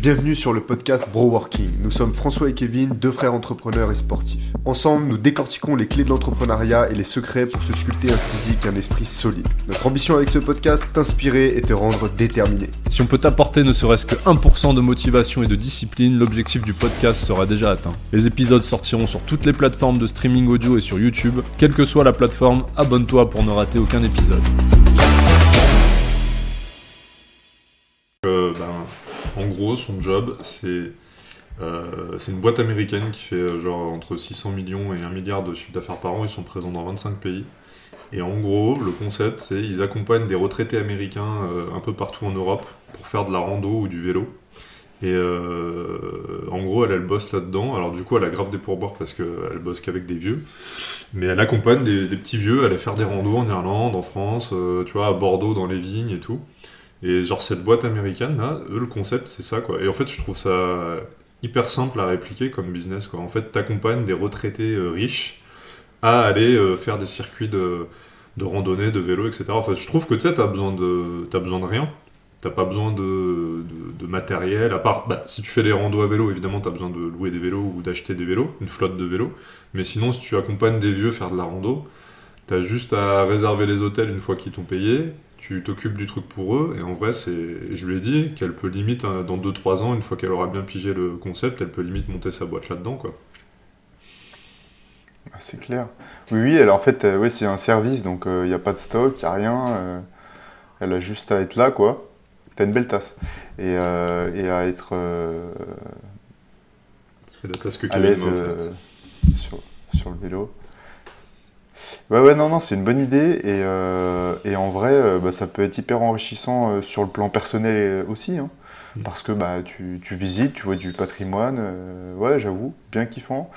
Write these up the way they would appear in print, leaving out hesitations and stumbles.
Bienvenue sur le podcast Bro Working. Nous sommes François et Kevin, deux frères entrepreneurs et sportifs. Ensemble, nous décortiquons les clés de l'entrepreneuriat et les secrets pour se sculpter un physique et un esprit solide. Notre ambition avec ce podcast, t'inspirer et te rendre déterminé. Si on peut t'apporter ne serait-ce que 1% de motivation et de discipline, l'objectif du podcast sera déjà atteint. Les épisodes sortiront sur toutes les plateformes de streaming audio et sur YouTube. Quelle que soit la plateforme, abonne-toi pour ne rater aucun épisode. En gros, son job, c'est une boîte américaine qui fait genre entre 600 millions et 1 milliard de chiffre d'affaires par an. Ils sont présents dans 25 pays. Et en gros, le concept, c'est ils accompagnent des retraités américains un peu partout en Europe pour faire de la rando ou du vélo. Et en gros, elle bosse là-dedans. Alors du coup, elle a grave des pourboires parce qu'elle bosse qu'avec des vieux. Mais elle accompagne des petits vieux à aller faire des randos en Irlande, en France, tu vois, à Bordeaux, dans les vignes et tout. Et genre cette boîte américaine là, eux le concept c'est ça quoi. Et en fait je trouve ça hyper simple à répliquer comme business quoi. En fait t'accompagnes des retraités riches à aller faire des circuits de randonnée, de vélo, etc. En fait je trouve que tu sais t'as besoin de rien. T'as pas besoin de matériel, à part si tu fais des randos à vélo évidemment t'as besoin de louer des vélos ou d'acheter des vélos, une flotte de vélos. Mais sinon si tu accompagnes des vieux faire de la rando, t'as juste à réserver les hôtels une fois qu'ils t'ont payé. Tu t'occupes du truc pour eux, et en vrai, je lui ai dit qu'elle peut limite, dans 2-3 ans, une fois qu'elle aura bien pigé le concept, elle peut limite monter sa boîte là-dedans, quoi. C'est clair. Oui, elle, en fait, ouais, c'est un service, donc il n'y a pas de stock, il n'y a rien. Elle a juste à être là, quoi. T'as une belle tasse. Et à être C'est la tasse que à Kevin l'aise m'a offerte. sur le vélo. Ouais, non, c'est une bonne idée et en vrai, ça peut être hyper enrichissant sur le plan personnel aussi, hein, parce que tu visites, tu vois du patrimoine, ouais, j'avoue, bien kiffant.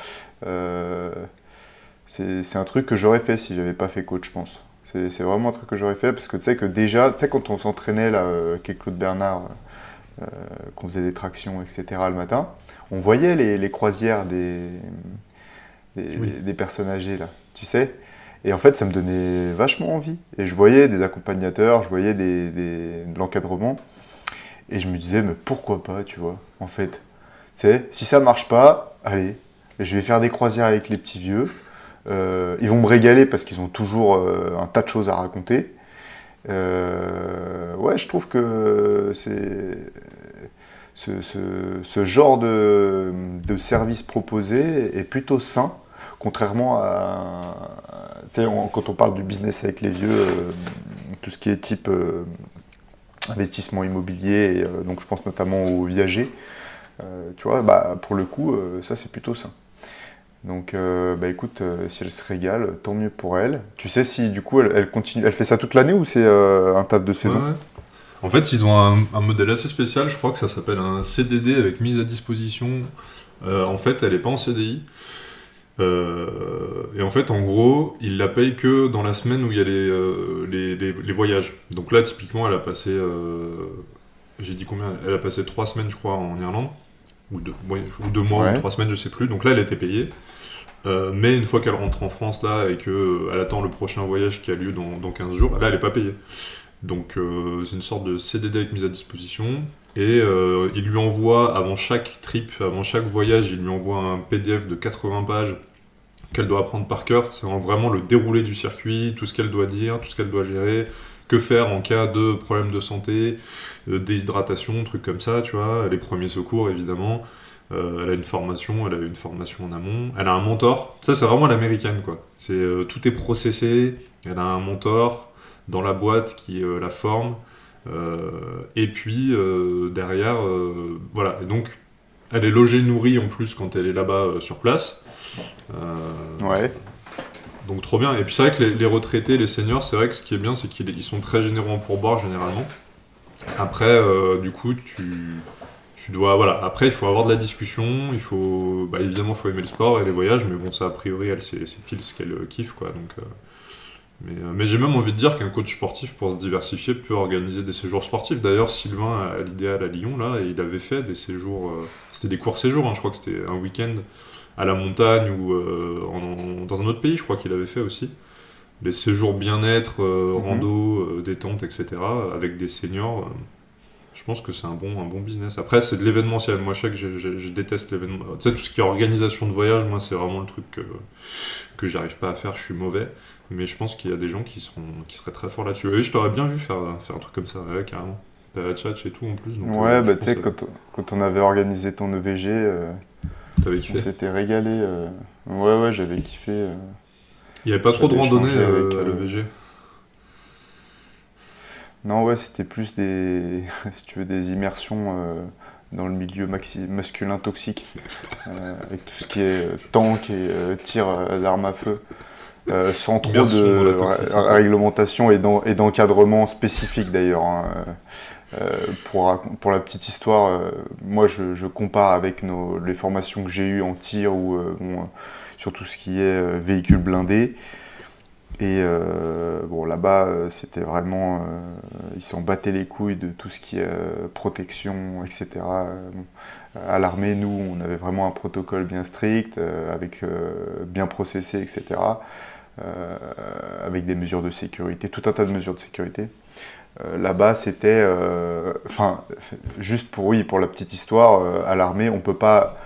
C'est un truc que j'aurais fait si j'avais pas fait coach, je pense. C'est vraiment un truc que j'aurais fait parce que tu sais que déjà, tu sais quand on s'entraînait là avec Claude Bernard, qu'on faisait des tractions, etc. le matin, on voyait les croisières des personnes âgées là, tu sais. Et en fait, ça me donnait vachement envie. Et je voyais des accompagnateurs, je voyais de l'encadrement. Et je me disais, mais pourquoi pas, tu vois, en fait. Tu sais, si ça marche pas, allez, je vais faire des croisières avec les petits vieux. Ils vont me régaler parce qu'ils ont toujours un tas de choses à raconter. Ouais, je trouve que ce genre de service proposé est plutôt sain. Contrairement à, tu sais, quand on parle du business avec les vieux, tout ce qui est type investissement immobilier, et, donc je pense notamment aux viagers, tu vois, pour le coup, ça c'est plutôt sain. Donc, écoute, si elle se régale, tant mieux pour elle. Tu sais si du coup elle continue, elle fait ça toute l'année ou c'est un taf de saison? Ouais. En fait, ils ont un modèle assez spécial, je crois que ça s'appelle un CDD avec mise à disposition. En fait, elle n'est pas en CDI. Et en fait, en gros, il la paye que dans la semaine où il y a les voyages. Donc là, typiquement, elle a passé, j'ai dit combien? Elle a passé 3 semaines, je crois, en Irlande, ou 2 mois, Ouais. ou 3 semaines, je sais plus. Donc là, elle était payée. Mais une fois qu'elle rentre en France là et qu'elle attend le prochain voyage qui a lieu dans 15 jours, là, elle n'est pas payée. Donc c'est une sorte de CDD avec mise à disposition. Et il lui envoie, avant chaque trip, avant chaque voyage, il lui envoie un PDF de 80 pages qu'elle doit apprendre par cœur. C'est vraiment le déroulé du circuit, tout ce qu'elle doit dire, tout ce qu'elle doit gérer, que faire en cas de problème de santé, déshydratation, trucs comme ça, tu vois, les premiers secours évidemment. Elle a une formation en amont. Elle a un mentor. Ça, c'est vraiment l'américaine, quoi. Tout est processé. Elle a un mentor dans la boîte qui la forme. Et puis, derrière, voilà. Et donc, elle est logée, nourrie en plus quand elle est là-bas sur place. Ouais. Donc, trop bien. Et puis, c'est vrai que les retraités, les seniors, c'est vrai que ce qui est bien, c'est qu'ils sont très généreux en pourboire, généralement. Après, du coup, tu dois, voilà. Après, il faut avoir de la discussion, évidemment, il faut aimer le sport et les voyages, mais bon, ça, a priori, elle, c'est pile ce qu'elle kiffe, quoi. Donc, mais j'ai même envie de dire qu'un coach sportif, pour se diversifier, peut organiser des séjours sportifs. D'ailleurs, Sylvain, à l'Idéal à Lyon, là, il avait fait des séjours, c'était des courts séjours, hein, je crois que c'était un week-end à la montagne ou dans un autre pays, je crois qu'il avait fait aussi. Des séjours bien-être, rando, détente, etc., avec des seniors. Je pense que c'est un bon business. Après, c'est de l'événementiel. Moi, je sais que je déteste l'événement. Tu sais, tout ce qui est organisation de voyage, moi, c'est vraiment le truc que j'arrive pas à faire. Je suis mauvais. Mais je pense qu'il y a des gens qui seraient très forts là-dessus. Oui, je t'aurais bien vu faire un truc comme ça, ouais, carrément. T'as la tchatch et tout en plus. Donc, Ouais, bah tu sais, quand on avait organisé ton EVG, t'avais on kiffé. s'était régalé. Ouais, j'avais kiffé. Il n'y avait pas trop de j'avais randonnées échangé avec, à l'EVG. Non, ouais, c'était plus des, si tu veux, des immersions dans le milieu masculin toxique, avec tout ce qui est tank et tir d'armes à feu, sans trop Immersion dans la de toxicité. réglementation et d'encadrement spécifique d'ailleurs. Hein. Pour la petite histoire, moi je compare avec les formations que j'ai eues en tir ou sur tout ce qui est véhicule blindé. Et bon, là-bas, c'était vraiment. Ils s'en battaient les couilles de tout ce qui est protection, etc. Bon, à l'armée, nous, on avait vraiment un protocole bien strict, avec bien processé, etc. Avec des mesures de sécurité, tout un tas de mesures de sécurité. Là-bas, c'était. Enfin, juste pour la petite histoire, à l'armée, on ne peut pas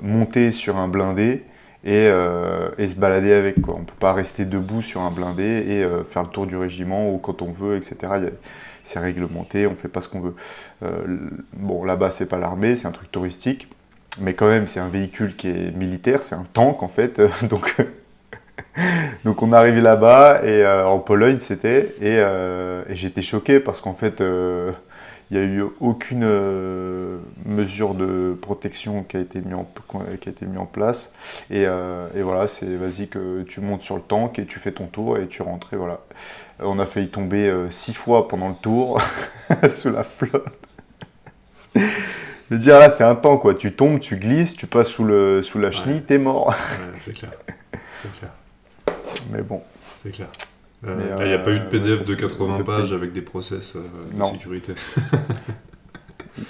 monter sur un blindé et se balader avec, quoi. On ne peut pas rester debout sur un blindé et faire le tour du régiment ou quand on veut, etc. C'est réglementé, on ne fait pas ce qu'on veut. Bon, là-bas, c'est pas l'armée, c'est un truc touristique, mais quand même, c'est un véhicule qui est militaire, c'est un tank en fait. Donc on est arrivé là-bas, et en Pologne c'était, et j'étais choqué parce qu'en fait, il n'y a eu aucune mesure de protection qui a été mise en place. Et voilà, c'est vas-y que tu montes sur le tank et tu fais ton tour et tu rentres. Et voilà. On a failli tomber 6 fois pendant le tour sous la flotte. Je veux dire, là, c'est un tank, quoi. Tu tombes, tu glisses, tu passes sous la chenille, t'es mort. Ouais, c'est clair. C'est clair. Mais bon. C'est clair. Mais, là, il n'y a pas eu de PDF ouais, de 80 c'est pages avec des process de Non. sécurité.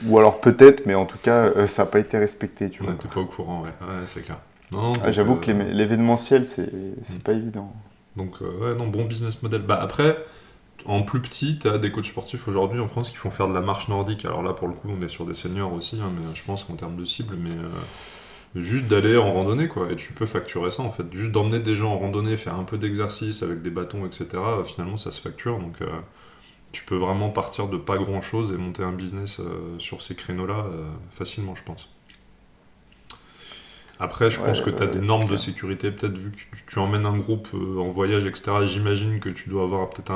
Ou alors peut-être, mais en tout cas, ça n'a pas été respecté, tu On vois. n'était pas au courant, ouais. Ouais, c'est clair. Non, Ah, j'avoue que l'événementiel, c'est pas évident. Donc, ouais, non, bon business model. Bah, après, en plus petit, tu as des coachs sportifs aujourd'hui en France qui font faire de la marche nordique. Alors là, pour le coup, on est sur des seniors aussi, hein, mais je pense qu'en termes de cible, mais juste d'aller en randonnée, quoi. Et tu peux facturer ça, en fait. Juste d'emmener des gens en randonnée, faire un peu d'exercice avec des bâtons, etc. Finalement, ça se facture. Donc, tu peux vraiment partir de pas grand-chose et monter un business sur ces créneaux-là facilement, je pense. Après, je pense que tu as des normes de sécurité, peut-être vu que tu emmènes un groupe en voyage, etc. J'imagine que tu dois avoir peut-être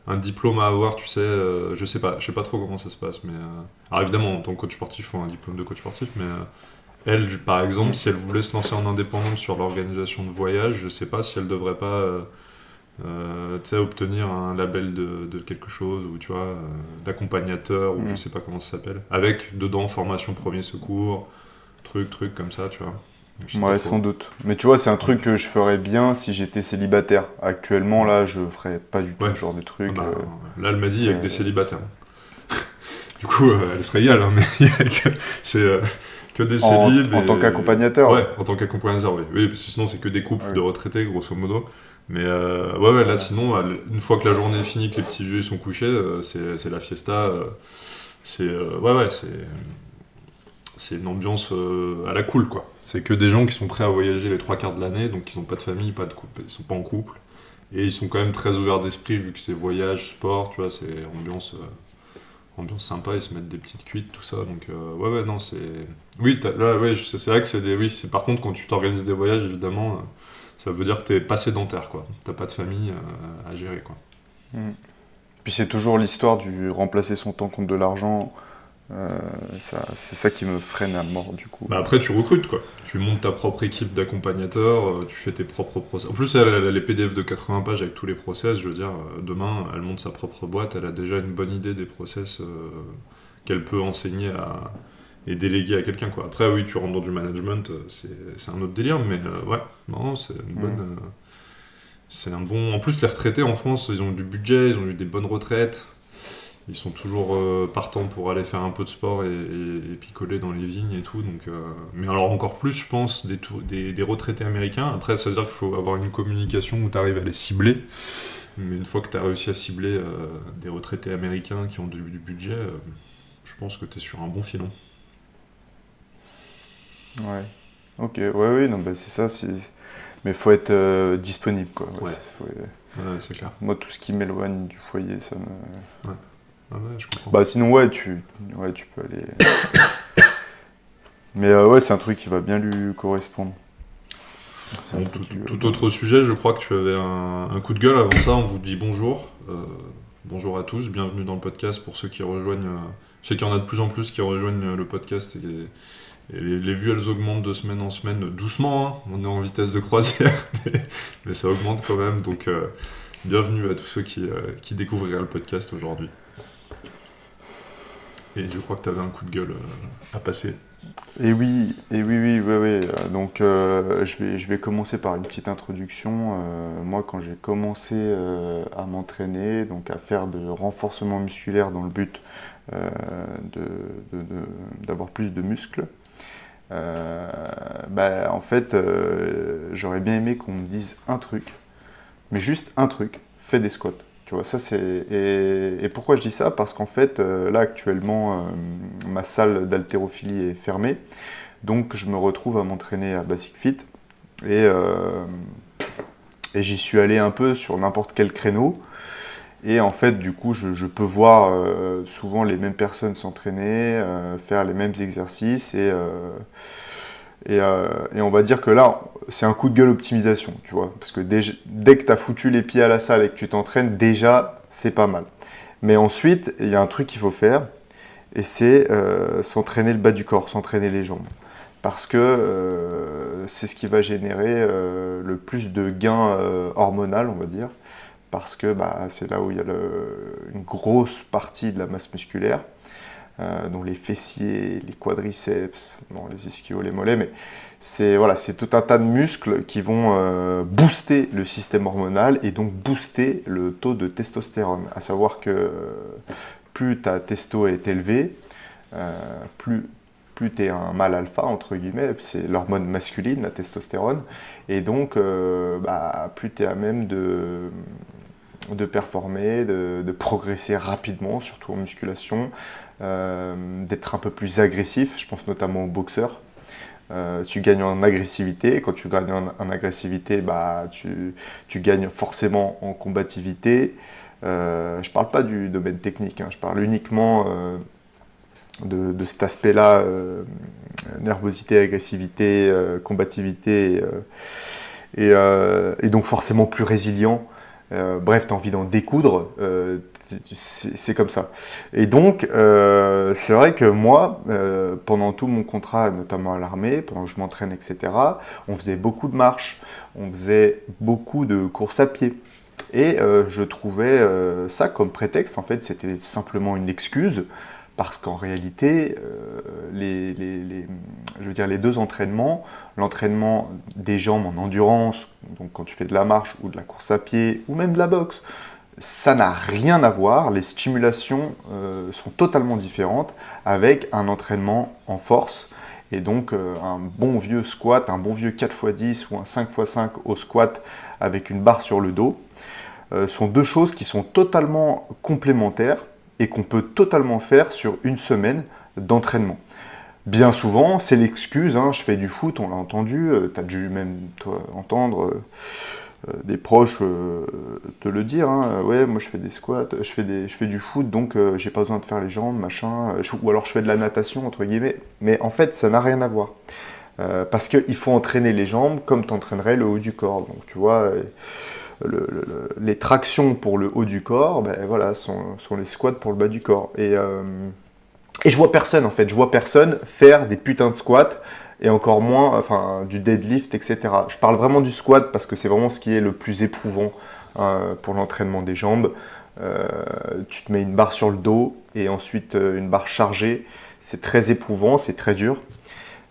un diplôme à avoir, tu sais, je sais pas trop comment ça se passe, mais... Alors évidemment, en tant que coach sportif, il faut un diplôme de coach sportif, mais elle, par exemple, si elle voulait se lancer en indépendante sur l'organisation de voyage, je sais pas si elle devrait pas tu sais, obtenir un label de quelque chose, ou tu vois, d'accompagnateur, ou je sais pas comment ça s'appelle, avec dedans formation premier secours, truc comme ça, tu vois. Ouais, sans doute. Mais tu vois, c'est un truc que je ferais bien si j'étais célibataire. Actuellement, là, je ferais pas du tout ce genre de truc. Ah bah, là, elle m'a dit avec des célibataires. Du coup, elle se régale, hein, mais c'est que des célibes. En tant qu'accompagnateur. Ouais, en tant qu'accompagnateur, oui. Oui, parce que sinon, c'est que des couples de retraités, grosso modo. Mais ouais, là, sinon, une fois que la journée est finie, que les petits vieux ils sont couchés, c'est la fiesta. C'est une ambiance à la cool, quoi. C'est que des gens qui sont prêts à voyager les 3 quarts de l'année, donc ils n'ont pas de famille, pas de couple, ils sont pas en couple. Et ils sont quand même très ouverts d'esprit, vu que c'est voyage, sport, tu vois, c'est ambiance sympa, ils se mettent des petites cuites, tout ça. Donc, ouais, non, c'est... Oui, là, ouais, c'est vrai que c'est des... Oui, c'est par contre, quand tu t'organises des voyages, évidemment, ça veut dire que t'es pas sédentaire, quoi. T'as pas de famille à gérer, quoi. Puis c'est toujours l'histoire du remplacer son temps contre de l'argent. C'est ça qui me freine à mort, du coup. Bah après, tu recrutes, quoi. Tu montes ta propre équipe d'accompagnateurs, tu fais tes propres process. En plus, elle a les PDF de 80 pages avec tous les process. Je veux dire, demain, elle monte sa propre boîte, elle a déjà une bonne idée des process qu'elle peut enseigner et déléguer à quelqu'un, quoi. Après, oui, tu rentres dans du management, c'est un autre délire, mais ouais, non, c'est une bonne... c'est un bon... En plus, les retraités en France, ils ont du budget, ils ont eu des bonnes retraites. Ils sont toujours partants pour aller faire un peu de sport et picoler dans les vignes et tout. Donc, mais alors encore plus, je pense, des retraités américains. Après, ça veut dire qu'il faut avoir une communication où tu arrives à les cibler. Mais une fois que tu as réussi à cibler des retraités américains qui ont du budget, je pense que tu es sur un bon filon. Ouais. Ok, oui, non, bah, c'est ça. Mais il faut être disponible, quoi. Ouais. C'est clair. Moi, tout ce qui m'éloigne du foyer, ça me... Ouais. Ah ouais, je comprends. Bah sinon, tu peux aller... Mais c'est un truc qui va bien lui correspondre. Bon, tout autre sujet, je crois que tu avais un coup de gueule. Avant ça, on vous dit bonjour. Bonjour à tous, bienvenue dans le podcast pour ceux qui rejoignent. Je sais qu'il y en a de plus en plus qui rejoignent le podcast et les vues elles augmentent de semaine en semaine, doucement, hein. On est en vitesse de croisière, mais ça augmente quand même. Donc bienvenue à tous ceux qui découvriraient le podcast aujourd'hui. Et je crois que tu avais un coup de gueule à passer. Et oui. Donc je vais commencer par une petite introduction. Moi, quand j'ai commencé à m'entraîner, donc à faire de renforcement musculaire dans le but d'avoir plus de muscles, en fait, j'aurais bien aimé qu'on me dise un truc, mais juste un truc, fais des squats. Tu vois, ça c'est... Et pourquoi je dis ça? Parce qu'en fait, là actuellement, ma salle d'haltérophilie est fermée, donc je me retrouve à m'entraîner à Basic Fit, et j'y suis allé un peu sur n'importe quel créneau, et en fait, du coup, je peux voir souvent les mêmes personnes s'entraîner, faire les mêmes exercices, et on va dire que là, c'est un coup de gueule optimisation, tu vois, parce que dès que tu as foutu les pieds à la salle et que tu t'entraînes, déjà, c'est pas mal. Mais ensuite, il y a un truc qu'il faut faire, et c'est s'entraîner le bas du corps, s'entraîner les jambes. Parce que c'est ce qui va générer le plus de gains hormonal, on va dire, parce que c'est là où il y a une grosse partie de la masse musculaire. Donc les fessiers, les quadriceps, les ischios, les mollets, mais c'est tout un tas de muscles qui vont booster le système hormonal et donc booster le taux de testostérone. À savoir que plus ta testo est élevée, plus tu es un mâle alpha, entre guillemets, c'est l'hormone masculine, la testostérone, et donc plus tu es à même de performer, de progresser rapidement, surtout en musculation, d'être un peu plus agressif, je pense notamment aux boxeurs. Tu gagnes en agressivité, quand tu gagnes en agressivité, tu gagnes forcément en combativité. Je ne parle pas du domaine technique, je parle uniquement de cet aspect-là, nervosité, agressivité, combativité, et donc forcément plus résilient. Bref, tu as envie d'en découdre, c'est comme ça. Et donc, c'est vrai que moi, pendant tout mon contrat, notamment à l'armée, pendant que je m'entraîne, etc., on faisait beaucoup de marches, on faisait beaucoup de courses à pied. Et je trouvais ça comme prétexte, en fait, c'était simplement une excuse, parce qu'en réalité, les deux entraînements, l'entraînement des jambes en endurance, donc quand tu fais de la marche ou de la course à pied, ou même de la boxe, ça n'a rien à voir, les stimulations sont totalement différentes avec un entraînement en force, et donc un bon vieux squat, un bon vieux 4x10 ou un 5x5 au squat avec une barre sur le dos, sont deux choses qui sont totalement complémentaires, et qu'on peut totalement faire sur une semaine d'entraînement. Bien souvent, c'est l'excuse, je fais du foot, on l'a entendu, tu as dû même toi, entendre des proches te le dire, ouais, moi je fais des squats, je fais du foot, donc j'ai pas besoin de faire les jambes, machin, ou alors je fais de la natation, entre guillemets, mais en fait, ça n'a rien à voir. Parce qu'il faut entraîner les jambes comme tu entraînerais le haut du corps, donc tu vois... les tractions pour le haut du corps, sont les squats pour le bas du corps. Et je vois personne, en fait. Je vois personne faire des putains de squats, et encore moins du deadlift, etc. Je parle vraiment du squat parce que c'est vraiment ce qui est le plus éprouvant pour l'entraînement des jambes. Tu te mets une barre sur le dos, et ensuite une barre chargée. C'est très éprouvant, c'est très dur.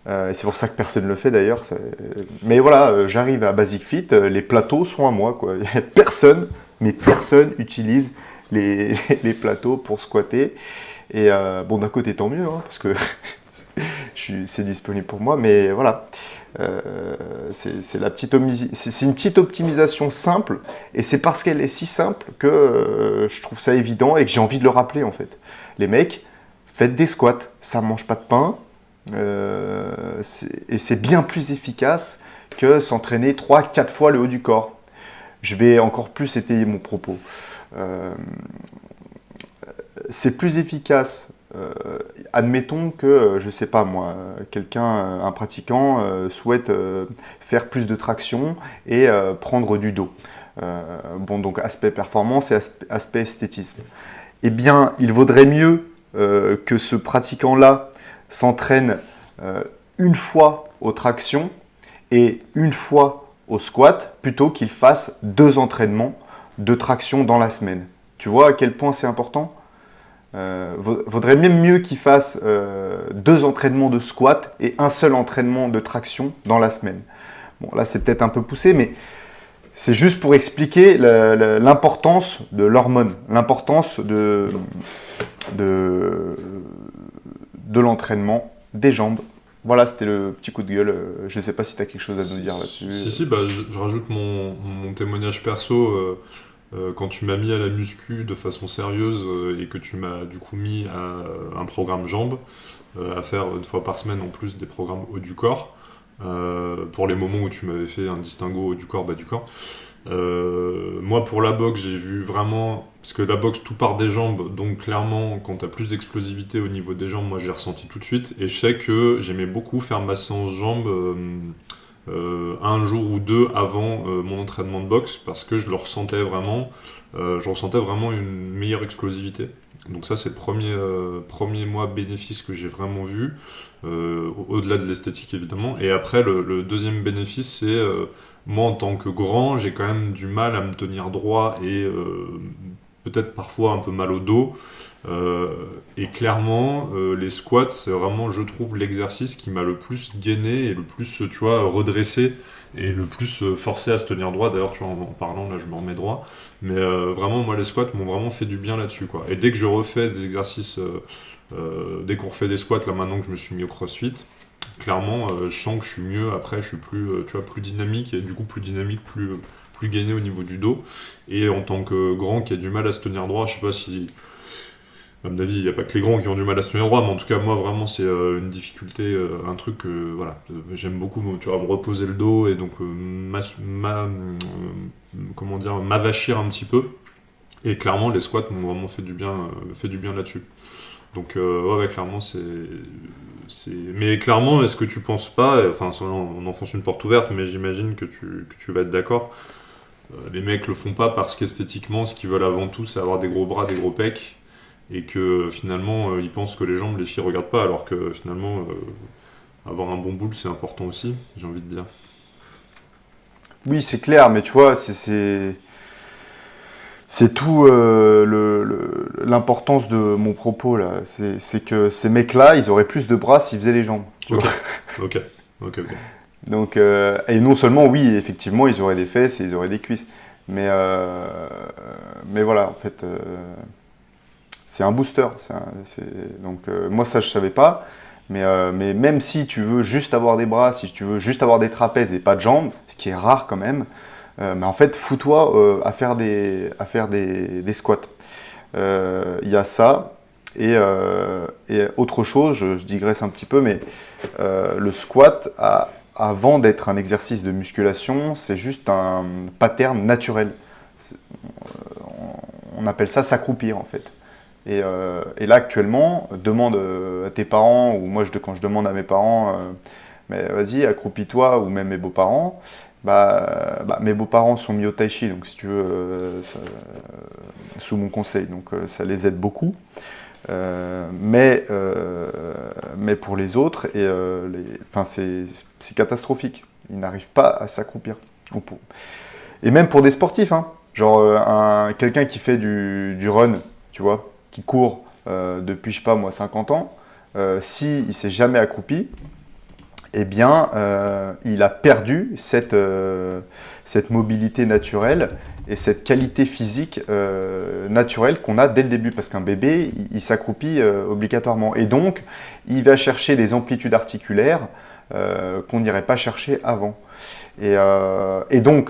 Et c'est pour ça que personne ne le fait d'ailleurs. Mais voilà, j'arrive à Basic Fit, les plateaux sont à moi, quoi. Personne utilise les plateaux pour squatter. Et d'un côté, tant mieux, parce que c'est disponible pour moi. Mais voilà, c'est une petite optimisation simple. Et c'est parce qu'elle est si simple que je trouve ça évident et que j'ai envie de le rappeler, en fait. Les mecs, faites des squats, ça ne mange pas de pain, et c'est bien plus efficace que s'entraîner 3-4 fois le haut du corps. Je vais encore plus étayer mon propos. C'est plus efficace. Admettons que, je ne sais pas moi, un pratiquant souhaite faire plus de traction et prendre du dos. Donc aspect performance et aspect esthétisme. Eh bien, il vaudrait mieux que ce pratiquant-là s'entraîne une fois aux tractions et une fois au squat, plutôt qu'il fasse 2 entraînements de traction dans la semaine. Tu vois à quel point c'est important ? Vaudrait même mieux qu'il fasse 2 entraînements de squat et un seul entraînement de traction dans la semaine. Bon, là, c'est peut-être un peu poussé, mais c'est juste pour expliquer l'importance de l'hormone, l'importance de l'entraînement des jambes. Voilà, c'était le petit coup de gueule. Je ne sais pas si tu as quelque chose à nous dire là-dessus. Si, je rajoute mon témoignage perso. Quand tu m'as mis à la muscu de façon sérieuse et que tu m'as du coup mis à un programme jambes, à faire 1 fois par semaine en plus des programmes haut du corps, pour les moments où tu m'avais fait un distinguo haut du corps, bas du corps. Moi pour la boxe j'ai vu vraiment, parce que la boxe tout part des jambes, donc clairement quand tu as plus d'explosivité au niveau des jambes, moi j'ai ressenti tout de suite, et je sais que j'aimais beaucoup faire ma séance jambes un jour ou 2 avant mon entraînement de boxe, parce que je ressentais vraiment une meilleure explosivité. Donc ça c'est le premier mois bénéfice que j'ai vraiment vu, au-delà de l'esthétique évidemment. Et après le deuxième bénéfice c'est moi en tant que grand j'ai quand même du mal à me tenir droit et peut-être parfois un peu mal au dos. Et clairement les squats c'est vraiment, je trouve, l'exercice qui m'a le plus gainé et le plus redressé et le plus forcé à se tenir droit. D'ailleurs tu vois, en parlant là je me remets droit, mais vraiment moi les squats m'ont vraiment fait du bien là-dessus quoi. Et dès que je refais des exercices dès qu'on refait des squats là maintenant que je me suis mis au crossfit, clairement je sens que je suis mieux après, je suis plus plus dynamique, et du coup plus dynamique, plus gainé au niveau du dos. Et en tant que grand qui a du mal à se tenir droit, je sais pas si, à mon avis, il n'y a pas que les grands qui ont du mal à se tenir droit, mais en tout cas, moi, vraiment, c'est une difficulté, un truc que, j'aime beaucoup, me reposer le dos et donc m'avachir un petit peu. Et clairement, les squats m'ont vraiment fait du bien là-dessus. Donc, clairement, Mais clairement, est-ce que tu penses pas, enfin, on enfonce une porte ouverte, mais j'imagine que tu vas être d'accord, les mecs le font pas parce qu'esthétiquement, ce qu'ils veulent avant tout, c'est avoir des gros bras, des gros pecs, et que finalement ils pensent que les jambes, les filles regardent pas, alors que finalement avoir un bon boule c'est important aussi, j'ai envie de dire. Oui, c'est clair, mais tu vois, c'est tout l'importance de mon propos là. C'est que ces mecs-là, ils auraient plus de bras s'ils faisaient les jambes. Ok. Donc, et non seulement, oui, effectivement, ils auraient des fesses et ils auraient des cuisses, mais voilà, en fait, c'est un booster. Donc, moi, ça, je savais pas. Mais même si tu veux juste avoir des bras, si tu veux juste avoir des trapèzes et pas de jambes, ce qui est rare quand même, mais en fait, fous-toi à faire des squats. Il y a ça. Et autre chose, je digresse un petit peu, mais le squat, avant d'être un exercice de musculation, c'est juste un pattern naturel. On appelle ça s'accroupir en fait. Et là actuellement, demande à tes parents, ou moi quand je demande à mes parents, mais vas-y, accroupis-toi, ou même mes beaux-parents, mes beaux-parents sont mis au tai chi, donc si tu veux, sous mon conseil, donc ça les aide beaucoup. Mais pour les autres, c'est catastrophique. Ils n'arrivent pas à s'accroupir. Et même pour des sportifs, hein, genre quelqu'un qui fait du run, tu vois, qui court depuis, je sais pas moi, 50 ans, s'il ne s'est jamais accroupi, eh bien, il a perdu cette mobilité naturelle et cette qualité physique naturelle qu'on a dès le début. Parce qu'un bébé, il s'accroupit obligatoirement. Et donc, il va chercher des amplitudes articulaires qu'on n'irait pas chercher avant. Et donc,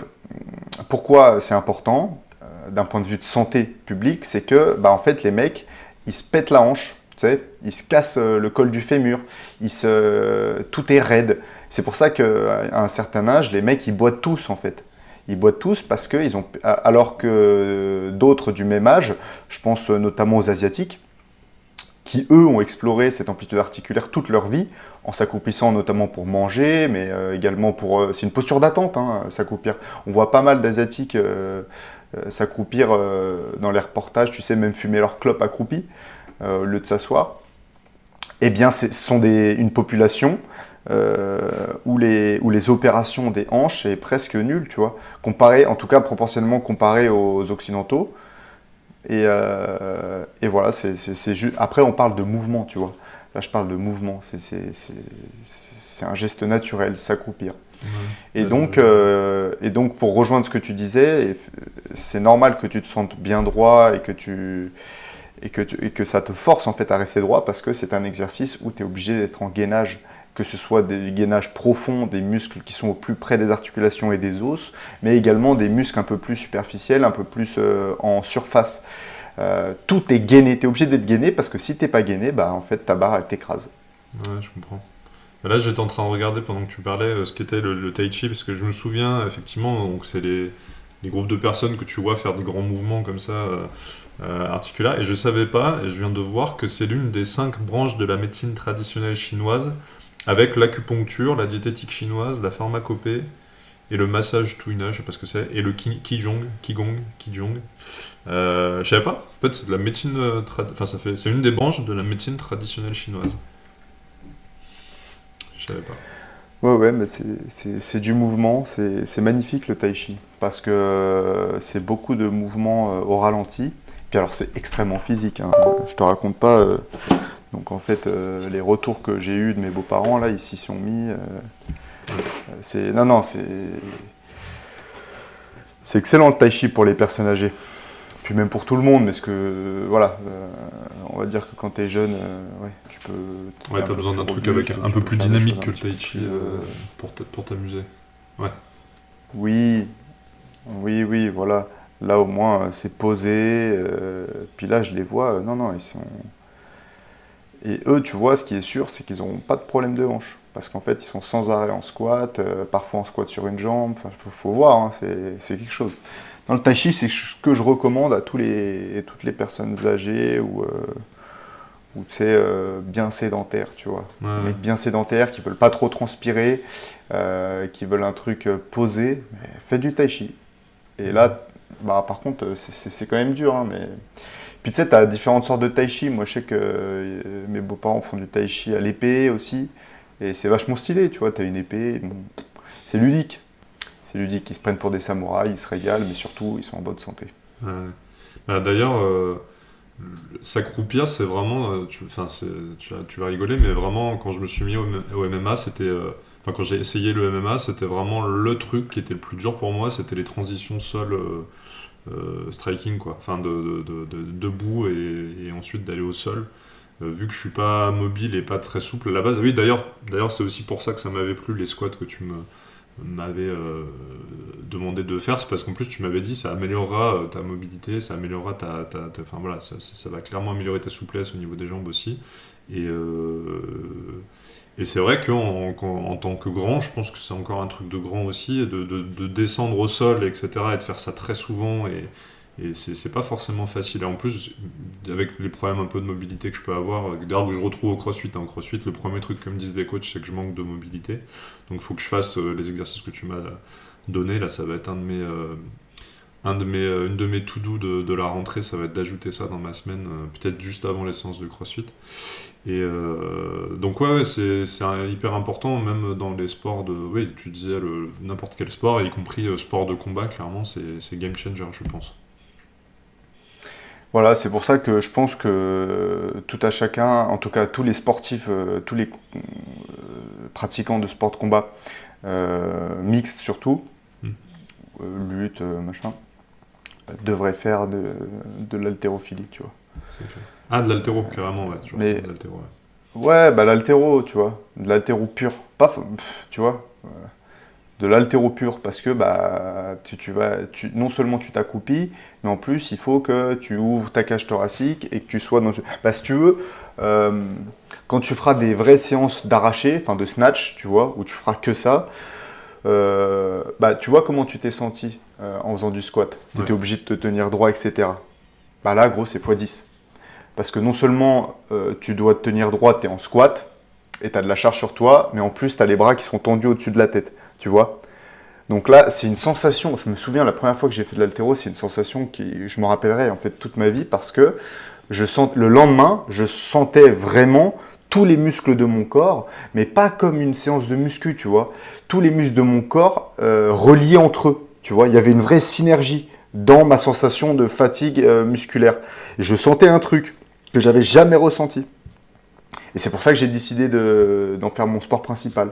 pourquoi c'est important d'un point de vue de santé publique, c'est que, en fait, les mecs, ils se pètent la hanche sais, il se casse le col du fémur, tout est raide. C'est pour ça qu'à un certain âge, les mecs, ils boitent tous, en fait. Ils boitent tous parce qu'ils ont... Alors que d'autres du même âge, je pense notamment aux Asiatiques, qui, eux, ont exploré cette amplitude articulaire toute leur vie, en s'accroupissant notamment pour manger, mais également pour... c'est une posture d'attente, hein, s'accroupir. On voit pas mal d'Asiatiques s'accroupir dans les reportages, tu sais, même fumer leur clope accroupie, au lieu de s'asseoir. Eh bien, ce sont une population où les opérations des hanches est presque nulle, tu vois, en tout cas proportionnellement comparé aux Occidentaux. Et voilà, c'est juste... Après, on parle de mouvement, tu vois. Là, je parle de mouvement. C'est un geste naturel, s'accroupir. Et donc, pour rejoindre ce que tu disais, c'est normal que tu te sentes bien droit et que ça te force en fait à rester droit parce que c'est un exercice où tu es obligé d'être en gainage, que ce soit des gainages profonds, des muscles qui sont au plus près des articulations et des os, mais également des muscles un peu plus superficiels, un peu plus en surface. Tout est gainé, tu es obligé d'être gainé parce que si tu n'es pas gainé, bah, en fait ta barre elle t'écrase. Ouais, je comprends. Là, j'étais en train de regarder pendant que tu parlais ce qu'était le tai chi, parce que je me souviens, effectivement, donc c'est les groupes de personnes que tu vois faire des grands mouvements comme ça, articulaires, et je savais pas, et je viens de voir que c'est l'une des 5 branches de la médecine traditionnelle chinoise, avec l'acupuncture, la diététique chinoise, la pharmacopée, et le massage Tuina, je sais pas ce que c'est, et le Qigong. Je savais pas, en fait c'est de la médecine, c'est une des branches de la médecine traditionnelle chinoise. Je savais pas. Ouais, mais c'est du mouvement, c'est magnifique le tai chi, parce que c'est beaucoup de mouvements au ralenti, puis alors c'est extrêmement physique, hein. Je te raconte pas, donc en fait les retours que j'ai eus de mes beaux-parents, là, ils s'y sont mis, c'est excellent le tai chi pour les personnes âgées. Puis même pour tout le monde, parce que voilà, on va dire que quand tu es jeune, ouais, tu peux... Ouais, t'as besoin d'un truc avec un peu plus dynamique que le tai chi pour t'amuser. Ouais. Oui, voilà. Là au moins c'est posé, puis là je les vois, non, ils sont... Et eux, tu vois, ce qui est sûr, c'est qu'ils n'auront pas de problème de hanche. Parce qu'en fait, ils sont sans arrêt en squat, parfois en squat sur une jambe, enfin, faut voir, hein, c'est quelque chose. Dans le tai chi, c'est ce que je recommande à toutes les personnes âgées ou tu sais, bien sédentaires, tu vois. Ouais. Les mecs bien sédentaires, qui veulent pas trop transpirer, qui veulent un truc posé, faites du tai chi. Et là, bah, par contre, c'est quand même dur, hein, mais... Puis tu sais, tu as différentes sortes de tai chi. Moi, je sais que mes beaux-parents font du tai chi à l'épée aussi. Et c'est vachement stylé, tu vois. Tu as une épée. Bon, c'est ludique. C'est ludique. Ils se prennent pour des samouraïs, ils se régalent, mais surtout, ils sont en bonne santé. Ouais. Bah, d'ailleurs, s'accroupir, c'est vraiment... tu vas rigoler, mais vraiment, quand je me suis mis au MMA, c'était... quand j'ai essayé le MMA, c'était vraiment le truc qui était le plus dur pour moi. C'était les transitions sol... striking, quoi, enfin de debout et ensuite d'aller au sol, vu que je suis pas mobile et pas très souple à la base. Oui, d'ailleurs c'est aussi pour ça que ça m'avait plu les squats que tu m'avais demandé de faire, c'est parce qu'en plus tu m'avais dit ça améliorera ta mobilité, ça améliorera enfin voilà, ça va clairement améliorer ta souplesse au niveau des jambes aussi, et c'est vrai qu'en tant que grand, je pense que c'est encore un truc de grand aussi, de descendre au sol, etc., et de faire ça très souvent, et c'est pas forcément facile. Et en plus, avec les problèmes un peu de mobilité que je peux avoir, d'ailleurs que je retrouve au crossfit, hein, au crossfit, le premier truc que me disent les coachs, c'est que je manque de mobilité. Donc il faut que je fasse les exercices que tu m'as donnés. Là, ça va être une de mes to-do de la rentrée, ça va être d'ajouter ça dans ma semaine, peut-être juste avant les séances de crossfit. Et donc ouais, c'est hyper important, même dans les sports oui, tu disais n'importe quel sport, y compris sport de combat, clairement, c'est game changer, je pense. Voilà, c'est pour ça que je pense que tout à chacun, en tout cas tous les sportifs, tous les pratiquants de sport de combat, mixtes surtout, lutte, machin, devraient faire de l'haltérophilie, tu vois. C'est clair. Ah, de l'haltéro, carrément, ouais. Tu vois, Mais, de l'haltéro, ouais. Ouais, bah l'haltéro, tu vois, de l'haltéro pur, pas, tu vois, de l'haltéro pur, parce que bah non seulement tu t'accroupis, mais en plus il faut que tu ouvres ta cage thoracique et que tu sois dans... Bah si tu veux, quand tu feras des vraies séances d'arraché, enfin de snatch, tu vois, où tu feras que ça, tu vois comment tu t'es senti en faisant du squat. Tu étais obligé de te tenir droit, etc. Bah là, gros, c'est x10. Parce que non seulement tu dois te tenir droit, tu es en squat, et tu as de la charge sur toi, mais en plus, tu as les bras qui sont tendus au-dessus de la tête, tu vois. Donc là, c'est une sensation, je me souviens, la première fois que j'ai fait de l'haltéro, c'est une sensation qui, je me rappellerai en fait toute ma vie, parce que le lendemain, je sentais vraiment tous les muscles de mon corps, mais pas comme une séance de muscu, tu vois. Tous les muscles de mon corps reliés entre eux, tu vois. Il y avait une vraie synergie dans ma sensation de fatigue musculaire. Et je sentais un truc que j'avais jamais ressenti. Et c'est pour ça que j'ai décidé d'en faire mon sport principal.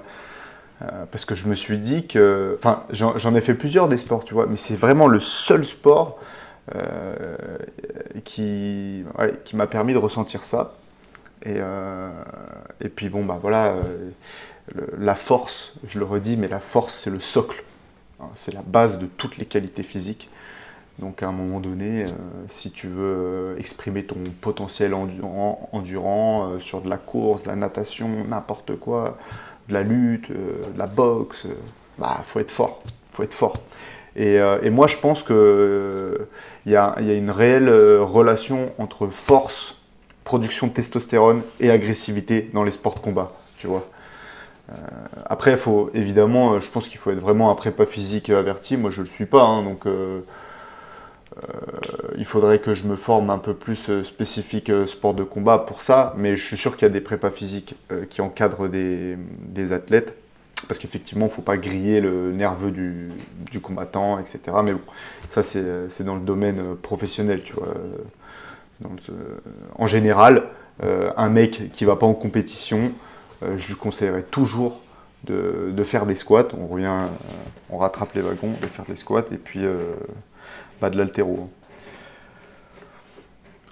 Parce que je me suis dit que... Enfin, j'en ai fait plusieurs des sports, tu vois, mais c'est vraiment le seul sport qui m'a permis de ressentir ça. Et puis bon, bah voilà, la force, je le redis, mais la force, c'est le socle. Hein, c'est la base de toutes les qualités physiques. Donc à un moment donné, si tu veux exprimer ton potentiel endurant sur de la course, de la natation, n'importe quoi, de la lutte, de la boxe, faut être fort. Faut être fort. Et moi, je pense qu'il y a une réelle relation entre force, production de testostérone et agressivité dans les sports de combat, tu vois. Après, évidemment, je pense qu'il faut être vraiment un prépa physique averti. Moi, je ne le suis pas, hein, donc il faudrait que je me forme un peu plus spécifique sport de combat pour ça. Mais je suis sûr qu'il y a des prépas physiques qui encadrent des athlètes. Parce qu'effectivement, il ne faut pas griller le nerveux du combattant, etc. Mais bon, ça, c'est dans le domaine professionnel, tu vois. En général, un mec qui ne va pas en compétition, je lui conseillerais toujours de faire des squats. On rattrape les wagons, de faire des squats et puis de l'haltéro.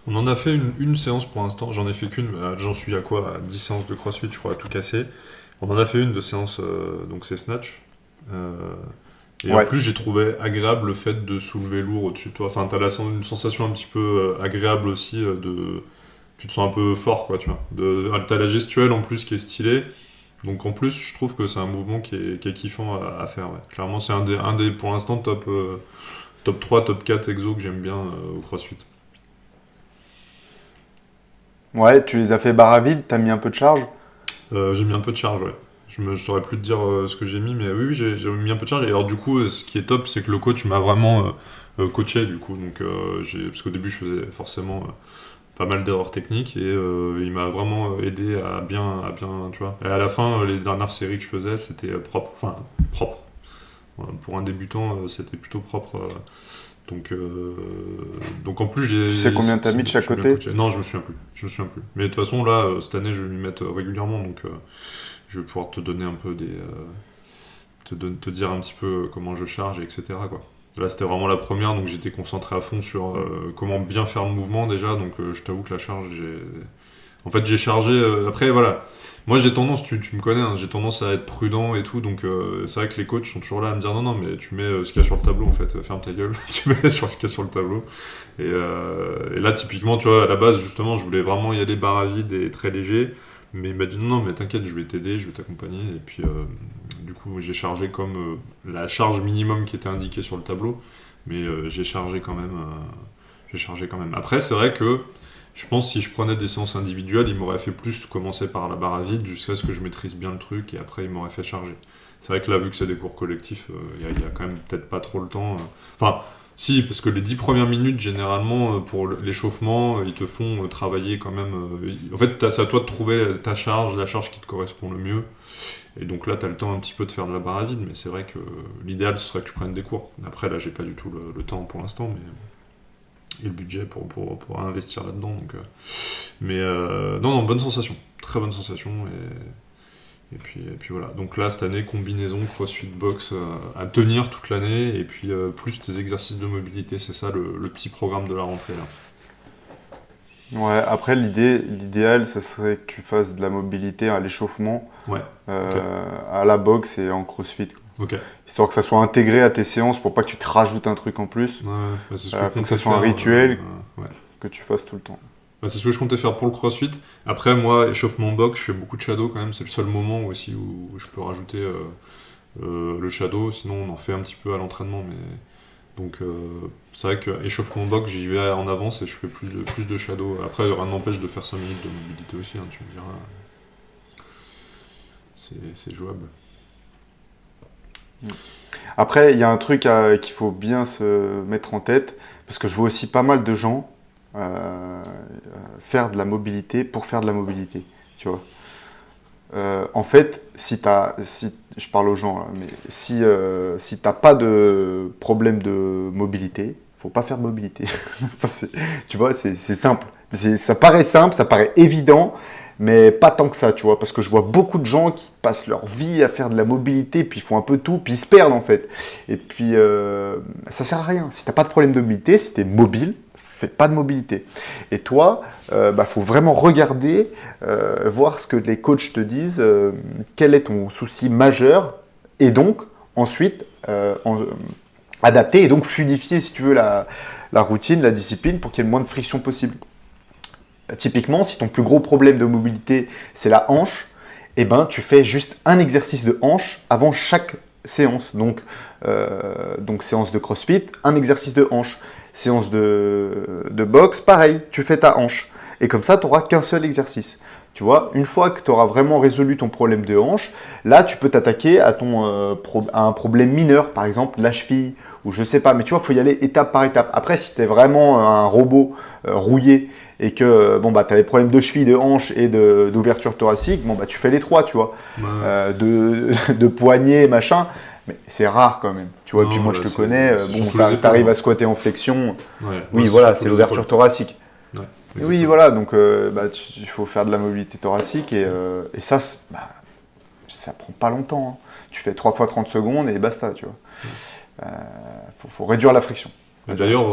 On en a fait une séance pour l'instant, j'en ai fait qu'une, j'en suis à quoi? À 10 séances de crossfit, je crois, à tout casser. On en a fait une de séance, donc c'est snatch. Et en plus, j'ai trouvé agréable le fait de soulever lourd au-dessus de toi. Enfin, t'as une sensation un petit peu agréable aussi tu te sens un peu fort, quoi, tu vois. T'as la gestuelle en plus qui est stylée. Donc en plus, je trouve que c'est un mouvement qui est kiffant à faire. Ouais. Clairement, c'est un des pour l'instant top 3, top 4 exos que j'aime bien au CrossFit. Ouais, tu les as fait barre à vide, t'as mis un peu de charge? J'ai mis un peu de charge, ouais. Je saurais plus te dire ce que j'ai mis, mais oui, j'ai mis un peu de charge. Et alors du coup, ce qui est top, c'est que le coach m'a vraiment coaché, du coup. Donc, parce qu'au début, je faisais forcément pas mal d'erreurs techniques, et il m'a vraiment aidé à bien, tu vois. Et à la fin, les dernières séries que je faisais, c'était propre. Enfin, propre. Pour un débutant, c'était plutôt propre. Donc en plus, Tu sais combien t'as mis de chaque côté? Non, je me souviens plus. Mais de toute façon, là, cette année, je vais m'y mettre régulièrement, donc je vais pouvoir te donner un peu te dire un petit peu comment je charge, etc., quoi. Là, c'était vraiment la première, donc j'étais concentré à fond sur comment bien faire le mouvement déjà, donc je t'avoue que la charge, j'ai chargé. Après, voilà. Moi, j'ai tendance, tu me connais, hein, j'ai tendance à être prudent et tout, donc c'est vrai que les coachs sont toujours là à me dire non, mais tu mets ce qu'il y a sur le tableau, en fait, ferme ta gueule, tu mets sur ce qu'il y a sur le tableau. Et là, typiquement, tu vois, à la base, justement, je voulais vraiment y aller barre à vide et très léger, mais il m'a dit non, mais t'inquiète, je vais t'aider, je vais t'accompagner, et puis du coup, j'ai chargé comme la charge minimum qui était indiquée sur le tableau, mais j'ai chargé quand même. Après, c'est vrai que je pense que si je prenais des séances individuelles, il m'aurait fait plus commencer par la barre à vide jusqu'à ce que je maîtrise bien le truc, et après il m'aurait fait charger. C'est vrai que là, vu que c'est des cours collectifs, il y a quand même peut-être pas trop le temps. Enfin, si, parce que les 10 premières minutes, généralement, pour l'échauffement, ils te font travailler quand même. En fait, c'est à toi de trouver ta charge, la charge qui te correspond le mieux. Et donc là, tu as le temps un petit peu de faire de la barre à vide, mais c'est vrai que l'idéal, ce serait que tu prennes des cours. Après, là, j'ai pas du tout le temps pour l'instant, mais... et le budget pour investir là-dedans. Donc, non, bonne sensation. Très bonne sensation. Et puis voilà. Donc là, cette année, combinaison CrossFit Box à tenir toute l'année. Et puis plus tes exercices de mobilité. C'est ça le petit programme de la rentrée, là. Ouais, après, l'idéal, ça serait que tu fasses de la mobilité à l'échauffement, okay. à la boxe et en CrossFit, quoi. Okay. Histoire que ça soit intégré à tes séances pour pas que tu te rajoutes un truc en plus. Ouais, c'est ce faut que ça soit un rituel que tu fasses tout le temps. Bah, c'est ce que je comptais faire pour le CrossFit. Après, moi, échauffement box, je fais beaucoup de shadow quand même. C'est le seul moment aussi où je peux rajouter le shadow. Sinon, on en fait un petit peu à l'entraînement. Mais... Donc, c'est vrai que échauffement box, j'y vais en avance et je fais plus de shadow. Après, rien n'empêche de faire 5 minutes de mobilité aussi, hein, tu me diras. C'est jouable. Après, il y a un truc qu'il faut bien se mettre en tête, parce que je vois aussi pas mal de gens faire de la mobilité pour faire de la mobilité, tu vois. En fait, si je parle aux gens, là, mais si t'as pas de problème de mobilité, faut pas faire de mobilité. Enfin, tu vois, c'est simple. Ça paraît simple, ça paraît évident, mais pas tant que ça, tu vois, parce que je vois beaucoup de gens qui passent leur vie à faire de la mobilité, puis ils font un peu tout, puis ils se perdent en fait. Et puis, ça sert à rien. Si t'as pas de problème de mobilité, si t'es mobile, fais pas de mobilité. Et toi, faut vraiment regarder, voir ce que les coachs te disent, quel est ton souci majeur, et donc ensuite adapter et donc fluidifier, si tu veux, la routine, la discipline, pour qu'il y ait le moins de friction possible. Typiquement, si ton plus gros problème de mobilité, c'est la hanche, eh ben, tu fais juste un exercice de hanche avant chaque séance. Donc séance de CrossFit, un exercice de hanche. Séance de boxe, pareil, tu fais ta hanche. Et comme ça, tu n'auras qu'un seul exercice. Tu vois, une fois que tu auras vraiment résolu ton problème de hanche, là, tu peux t'attaquer à un problème mineur, par exemple la cheville, ou je sais pas. Mais tu vois, il faut y aller étape par étape. Après, si tu es vraiment un robot rouillé et que tu as des problèmes de cheville, de hanche et d'ouverture thoracique, tu fais les trois, tu vois. Ouais. De poignet, machin. Mais c'est rare quand même. Tu vois, Non, et puis moi, je te connais. surtout les Tu arrives épaules, à squatter en flexion. Ouais. Oui, Ouais, voilà, surtout c'est les l'ouverture épaules. thoracique. Ouais, Oui, exactement. voilà, donc il faut faire de la mobilité thoracique et ça, ça prend pas longtemps. Hein. Tu fais 3 fois 30 secondes et basta, tu vois. Faut réduire la friction. Mais d'ailleurs,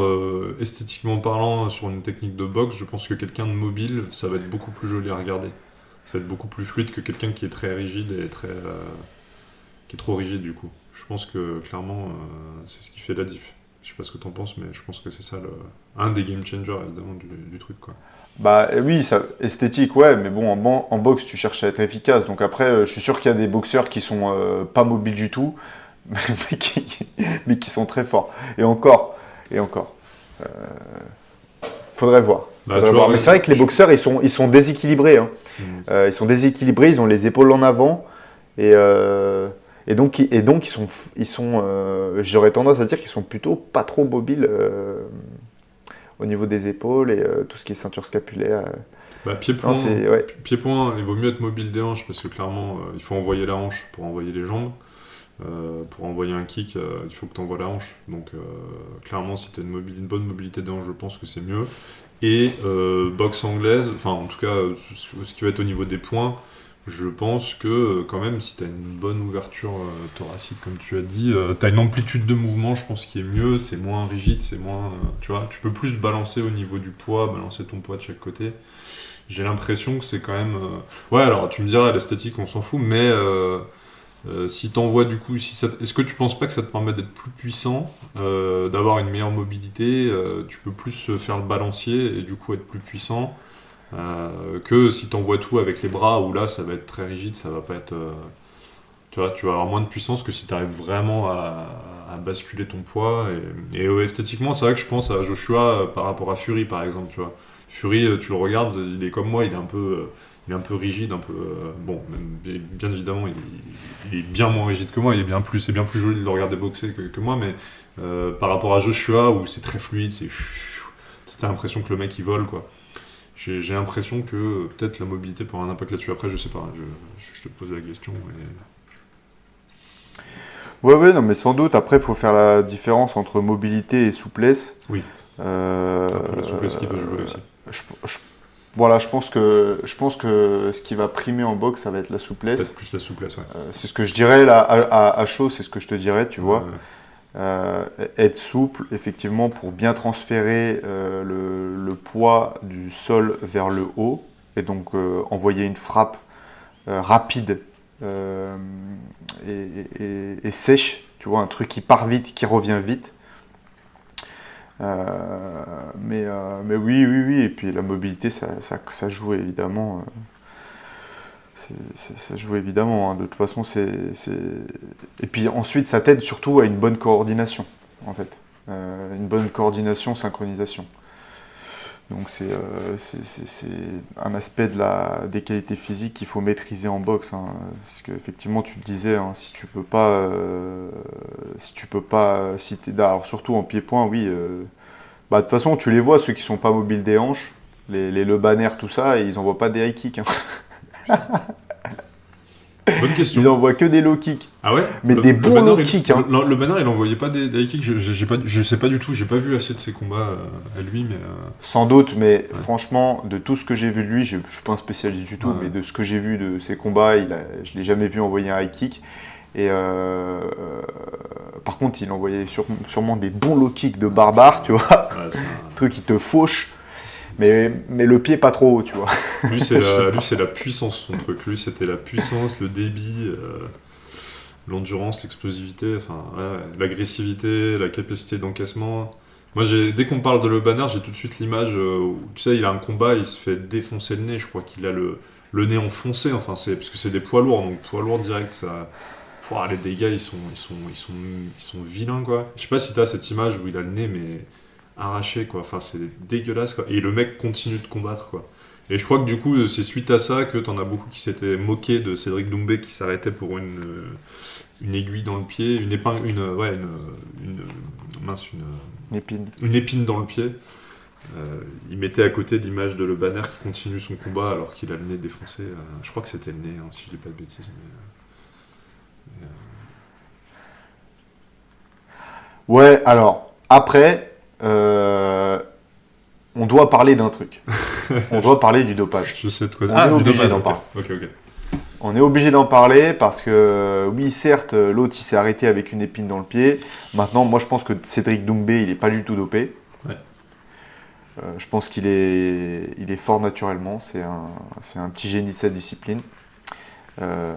esthétiquement parlant, sur une technique de boxe, je pense que quelqu'un de mobile, ça va être beaucoup plus joli à regarder. Ça va être beaucoup plus fluide que quelqu'un qui est très rigide et qui est trop rigide du coup. Je pense que clairement, c'est ce qui fait la diff. Je sais pas ce que t'en penses, mais je pense que c'est ça un des game changers évidemment du truc, quoi. Bah oui, esthétique, ouais, mais bon, en boxe, tu cherches à être efficace. Donc après, je suis sûr qu'il y a des boxeurs qui sont pas mobiles du tout, mais qui sont très forts. Et encore. Faudrait voir. Bah, tu vois, Mais c'est vrai que les boxeurs, ils sont déséquilibrés. Hein. Ils sont déséquilibrés, ils ont les épaules en avant. Et donc ils sont j'aurais tendance à dire qu'ils sont plutôt pas trop mobiles au niveau des épaules et tout ce qui est ceinture scapulaire. Bah, pied-point, pied-point, il vaut mieux être mobile des hanches parce que clairement, il faut envoyer la hanche pour envoyer les jambes. Pour envoyer un kick, il faut que tu envoies la hanche. Donc, clairement, si tu as une bonne mobilité des hanches, je pense que c'est mieux. Et boxe anglaise, enfin, en tout cas, ce qui va être au niveau des points, je pense que quand même, si tu as une bonne ouverture thoracique, comme tu as dit, tu as une amplitude de mouvement, je pense, qui est mieux, c'est moins rigide, c'est moins. Tu vois, tu peux plus balancer au niveau du poids, balancer ton poids de chaque côté. J'ai l'impression que c'est quand même. Ouais, alors tu me diras, l'esthétique, on s'en fout, mais. Si t'envoies du coup, est-ce que tu penses pas que ça te permet d'être plus puissant, d'avoir une meilleure mobilité, tu peux plus faire le balancier et du coup être plus puissant que si t'envoies tout avec les bras où là ça va être très rigide, ça va pas être, tu vas avoir moins de puissance que si t'arrives vraiment à basculer ton poids et esthétiquement c'est vrai que je pense à Joshua par rapport à Fury par exemple, tu vois. Fury, tu le regardes, il est comme moi, il est un peu rigide, un peu. Bien évidemment, il est bien moins rigide que moi, c'est bien plus joli de le regarder boxer que moi, mais par rapport à Joshua, où c'est très fluide, t'as l'impression que le mec il vole, quoi. J'ai l'impression que peut-être la mobilité peut avoir un impact là-dessus. Après, je sais pas, je te pose la question. Ouais, non, mais sans doute. Après, il faut faire la différence entre mobilité et souplesse. Oui. Un peu de souplesse qui peut jouer aussi. Voilà, je pense que ce qui va primer en boxe, ça va être la souplesse. Peut-être plus la souplesse, ouais. C'est ce que je dirais là, à chaud, c'est ce que je te dirais, tu vois. Être souple, effectivement, pour bien transférer le poids du sol vers le haut, et donc envoyer une frappe rapide et sèche, tu vois, un truc qui part vite, qui revient vite. Mais oui, et puis la mobilité, ça joue évidemment. Ça joue évidemment, hein. De toute façon, et puis ensuite, ça t'aide surtout à une bonne coordination, en fait. Une bonne coordination, synchronisation. Donc c'est un aspect des qualités physiques qu'il faut maîtriser en boxe, hein. Parce qu'effectivement, tu le disais, hein, si tu peux pas, alors surtout en pied-point, oui. De toute façon, tu les vois, ceux qui sont pas mobiles des hanches, les Le Banner, tout ça, et ils envoient pas des high kicks, hein. Bonne question. Il envoie que des low kicks. Ah ouais? Mais des bons low kicks. Hein. Le Banner, il envoyait pas des high kicks. Je sais pas du tout. J'ai pas vu assez de ses combats à lui, mais. Sans doute, mais franchement, de tout ce que j'ai vu de lui, je suis pas un spécialiste du tout, mais de ce que j'ai vu de ses combats, je l'ai jamais vu envoyer un high kick. Et par contre, il envoyait sûrement des bons low kicks de barbare, tu vois. Ouais, truc qui te fauche. Mais le pied pas trop haut, tu vois. Lui, c'est la puissance, son truc. Lui, c'était la puissance, le débit, l'endurance, l'explosivité, l'agressivité, la capacité d'encaissement. Moi, dès qu'on parle de Le Banner, j'ai tout de suite l'image où, tu sais, il a un combat, il se fait défoncer le nez. Je crois qu'il a le nez enfoncé, parce que c'est des poids lourds, donc poids lourd direct, ça. Les dégâts, ils sont vilains, quoi. Je sais pas si t'as cette image où il a le nez, mais arraché, quoi. C'est dégueulasse, quoi. Et le mec continue de combattre, quoi. Et je crois que du coup, c'est suite à ça que t'en as beaucoup qui s'étaient moqués de Cédric Doumbé qui s'arrêtait pour une aiguille dans le pied, une épingle, une épine dans le pied. Il mettait à côté l'image de Le Banner qui continue son combat alors qu'il a le nez défoncé. Je crois que c'était le nez, si je dis pas de bêtises. Ouais, alors, après, on doit parler d'un truc. On doit parler du dopage. Je sais de quoi. On est obligé d'en parler. Ok. On est obligé d'en parler parce que, oui, certes, l'autre, il s'est arrêté avec une épine dans le pied. Maintenant, moi, je pense que Cédric Doumbé, il n'est pas du tout dopé. Ouais. Je pense qu'il est fort naturellement. C'est un petit génie de sa discipline. À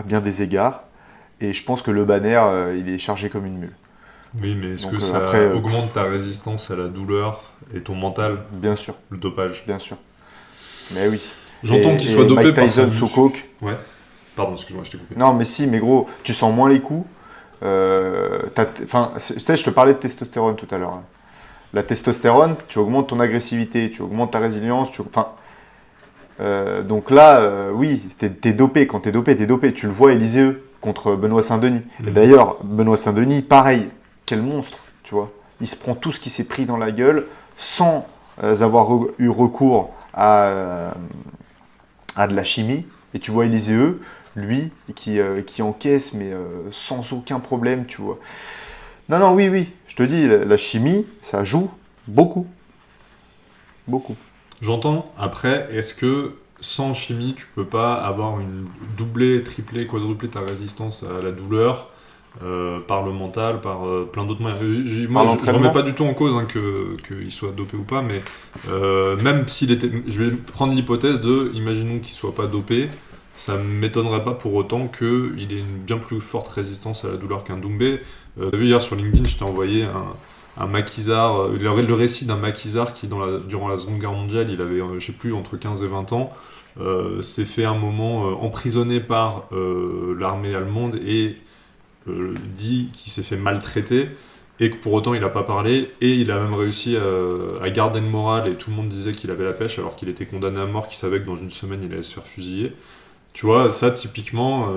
bien des égards. Et je pense que Le Banner, il est chargé comme une mule. Oui, mais est-ce que ça après, augmente ta résistance à la douleur et ton mental? Bien sûr. Le dopage. Bien sûr. Mais oui. J'entends qu'il soit dopé par Tyson sous coke. Ouais. Pardon, excuse-moi, je t'ai coupé. Non, mais si, mais gros, tu sens moins les coups. Je te parlais de testostérone tout à l'heure. Hein. La testostérone, tu augmentes ton agressivité, tu augmentes ta résilience. Donc là, oui, t'es dopé. Quand t'es dopé. Tu le vois, Élisée contre Benoît Saint-Denis. Et d'ailleurs, Benoît Saint-Denis, pareil, quel monstre, tu vois. Il se prend tout ce qui s'est pris dans la gueule sans avoir eu recours à de la chimie. Et tu vois Élisée, lui, qui encaisse, mais sans aucun problème, tu vois. Non, oui, je te dis, la chimie, ça joue beaucoup. Beaucoup. J'entends. Après, est-ce que sans chimie, tu peux pas avoir une doublée, triplée, quadruplée ta résistance à la douleur par le mental, par plein d'autres moyens. Moi, je remets pas du tout en cause qu'il soit dopé ou pas, mais même s'il était... Je vais prendre l'hypothèse imaginons qu'il soit pas dopé, ça ne m'étonnerait pas pour autant qu'il ait une bien plus forte résistance à la douleur qu'un Doumbé. Tu as vu hier sur LinkedIn, je t'ai envoyé un maquisard, le récit d'un maquisard qui, durant la Seconde Guerre mondiale, il avait, je sais plus, entre 15 et 20 ans, s'est fait un moment emprisonné par l'armée allemande et dit qu'il s'est fait maltraiter et que pour autant il n'a pas parlé et il a même réussi à garder le moral et tout le monde disait qu'il avait la pêche alors qu'il était condamné à mort, qu'il savait que dans une semaine il allait se faire fusiller. Tu vois, ça typiquement...